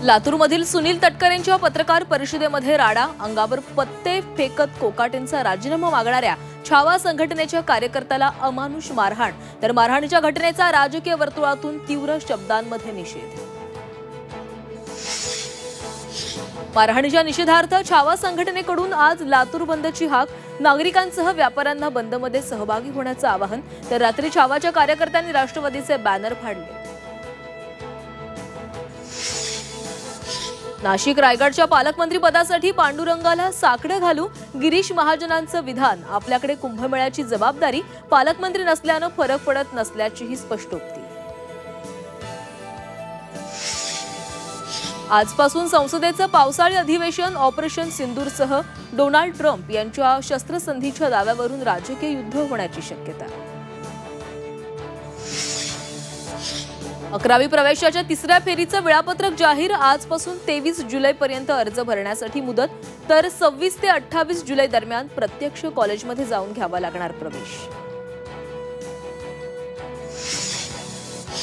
लातूरमधील सुनील तटकरेंच्या पत्रकार परिषदेमध्ये राडा, अंगावर पत्ते फेकत कोकाटेंचा राजीनामा मागणाऱ्या छावा संघटनेच्या कार्यकर्त्याला अमानुष मारहाण, तर मारहाणीच्या घटनेचा राजकीय वर्तुळातून तीव्र शब्दांमध्ये निषेध। मारहाणीच्या निषेधार्थ छावा संघटनेकडून आज लातूर बंदची हाक, नागरिकांसह व्यापाऱ्यांना बंदमध्ये सहभागी होण्याचं आवाहन, तर रात्री छावाच्या कार्यकर्त्यांनी राष्ट्रवादीचे बॅनर फाडले। नाशिक रायगडच्या पालकमंत्री पदासाठी पांडुरंगाला साकडं घालू, गिरीश महाजनांचं विधान, आपल्याकडे कुंभमेळ्याची जबाबदारी, पालकमंत्री नसल्यानं फरक पडत नसल्याचीही स्पष्टोक्ती। आजपासून संसदेचं पावसाळी अधिवेशन, ऑपरेशन सिंदूरसह डोनाल्ड ट्रम्प यांच्या शस्त्रसंधीच्या दाव्यावरून राजकीय युद्ध होण्याची शक्यता। 11वी प्रवेशाच्या तिसऱ्या फेरीचं वेळापत्रक जाहीर, आजपासून 23 जुलैपर्यंत अर्ज भरण्यासाठी मुदत, तर 26 ते 28 जुलै दरम्यान प्रत्यक्ष कॉलेजमध्ये जाऊन घ्यावा लागणार प्रवेश।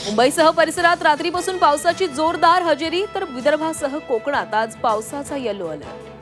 मुंबईसह परिसरात रात्रीपासून पावसाची जोरदार हजेरी, तर विदर्भासह कोकणात आज पावसाचा येलो अलर्ट।